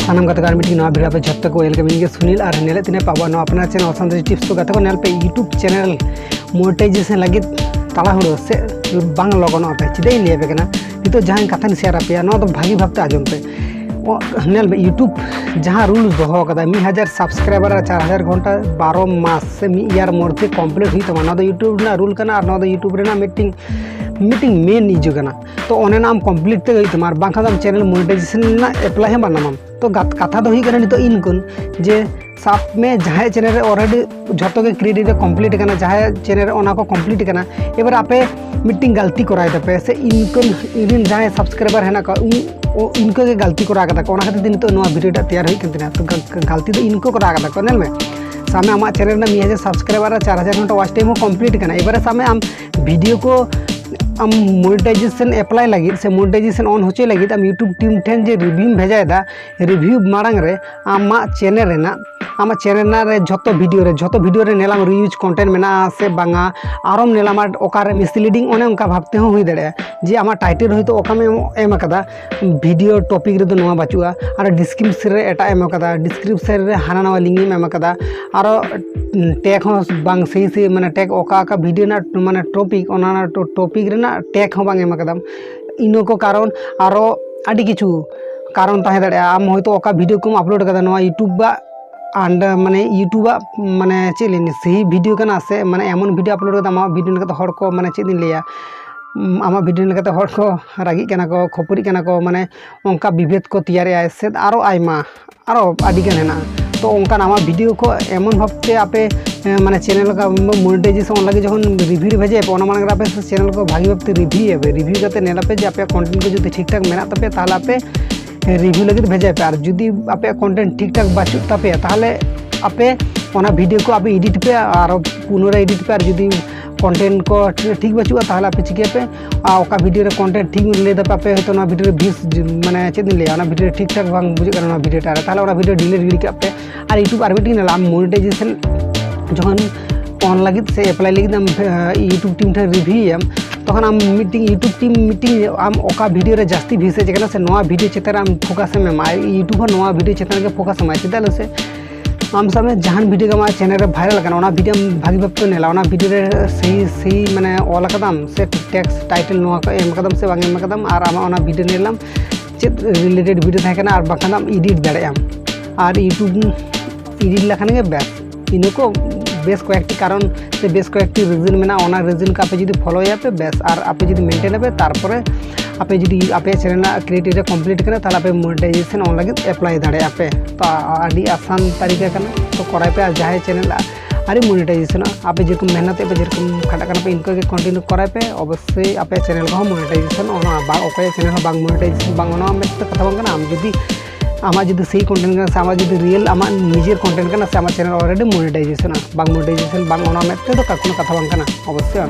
सानाम गाते गार मीटिंग नवा भिडियो पे झट्ट को वेलकम इंगे सुनील और नेले तिने पाबा नो अपना चैनल संतरी टिप्स को गाते को नेल पे यूट्यूब चैनल मोनेटाइजेशन लगी ताला हुड़ो से बांग लगन पे चिदे लिया पे कना नितो जहां कथन शेयर पे नो तो भागी भागते आजम पे नेल पे यूट्यूब जहां रूल्स दोहो कदा 1000 सब्सक्राइबर 4000 घंटा 12 मास से ईयर मध्य कंप्लीट हुई तमा नो यूट्यूब ना रूल कना और नो यूट्यूब रे ना मीटिंग मेन इजू कना तो ओने नाम कंप्लीट ते गई तमार बांखा चैनल मोनेटाइजेशन ना अप्लाई है बनाम तो कथा तो हुई कना नितो इनकुन जे साप में जहाँ चैनल ऑलरेडी जो के क्रेडिट कंप्लीट करना जहाँ चैनल ओना को कंप्लीट करना एबार आपे मीटिंग गलती कराए तपे से इनकुन इन जहाँ सब्सक्राइबर है ना इनको के गलती करा कदा को खातिर नितो नो वीडियो तैयार हुई कना तो गलती तो इनको करा कदा को नेल में सामे आमा चैनल ना 1000 सब्सक्राइबर 4000 घंटा वॉच टाइम कंप्लीट करना एबार सामे आम वीडियो को आम मोनेटाइजेशन अप्लाई लगी से मोनेटाइजेशन ऑन होचे लगी आम यूट्यूब टीम ठेन जे रिव्यू भेजाएदा रिव्यू मांग रे आमा चैनल रेना आमा चैनल रे झोतो वीडियो रे नेलाम रियूज कंटेंट मेना से बांगा आरम नेलाम ओकारे मिसलीडिंग ओने उनका भाबते हो हुई दड़े जे आमा टाइटल होइतो ओका में एम कदा वीडियो टॉपिक रे दो नवा बाचुआ और डिस्क्रिप्शन रे एटा एम कदा डिस्क्रिप्शन रे हाना नवा लिंक एम कदा और टैग हो बांग सही से माने टैग ओका वीडियो ना माने टॉपिक ओना टॉपिक रे ना टैग हो बांग एम कदा इनो को कारण आरो आडी किछु कारण ताहे दड़े आम होइतो ओका वीडियो को अपलोड कदा नवा यूट्यूब बा अंडर माने यूट्यूब माने चेलेन सही वीडियो कना से माने एमन वीडियो अपलोड कदा आमा वीडियो लेकते हर को माने चेदिन लिया आमा वीडियो लेकते हर को रागी कना को खपरी कना को माने उनका विभेद को तैयार से आरो आयमा आरो आदिगान हेना तो उनका आमा वीडियो को एमन भाबते आपे माने चैनल का मोनेटाइजेशन लगे जखन रिव्यू भेजे ओना माने आपे चैनल को भागी भाबते रिव्यू करते नेलापे जे आपे कंटेंट को जो ठीक ठाक मेना तपे ताहले आपे रिव्यू लगे भेजा पे और जुदी आपे कंटेंट ठीक ठाक बाचु तपे ताहले आपे ओना वीडियो को आपे एडिट पे और पुनरा एडिट पे और जुदी कंटेंट को ठीक बाचुआ ताहले आपे चिके पे ओका वीडियो रे कंटेंट ठीक ले दे पे तो ना वीडियो रे 20 माने चेद ले ओना वीडियो ठीक ठाक बांग बुझे करना वीडियो टा ताहले ओना वीडियो डिलीट गिडी के पे और यूट्यूब आर मीटिंग नाम मोनेटाइजेशन जखन ऑन लगी से अप्लाई लगी यूट्यूब टीम ठे रिव्यू तखन आम मीटिंग यूट्यूब टीम मीटिंग आम ओका वीडियो रे जास्ती भीसे चेकना से नवा वीडियो चेतान आम फोकस में यूट्यूब नवा वीडियो चेतान के फोकस में चेदाल से आम सामने जहान वीडियो का चैनल रे वायरल करना ओना वीडियो भागी भाग तो नेला ओना वीडियो रे सही माने ऑल कदम से टेक्स्ट टाइटल नवा को एम कदम से बांग एम कदम और आमा ओना वीडियो नेलाम चेत रिलेटेड वीडियो थाय करना और बाखान आम एडिट दाड़े और यूट्यूब एडिट लखान के बेस इनको बेस कयेकटी कारण से बेस कयेकटी रिजन मेना ओना रिजन का आपे जुदी फॉलो पे बेस और आपे जुदी मेंटेन पे तारपरे आपे जुदी आपे चैनल क्रिएटिव कंप्लीट करे ताहले आपे मोनेटाइजेशन ऑन लगे अप्लाई दाड़े आपे तो आदि आसान तरीका कना तो कराय पे जहां चैनल आरे मोनेटाइजेशन आपे जेरकम मेहनत पे जेरकम खाटा करना पे इनको के कंटिन्यू कराय पे अवश्य आपे चैनल को मोनेटाइजेशन ओना बा ओके चैनल बांग मोनेटाइजेशन बांग ओना में तो कथा बांग आम जुदी आमा जुदी सही कंटेंट करना से आमा जुदी रियल आमा निजेर कंटेंट करना से आमा चैनल ऑलरेडी मोनेटाइजेशन बांग मोनेटाइजेशन बांग ओना में तो काकुनो कथा बांग करना अवश्य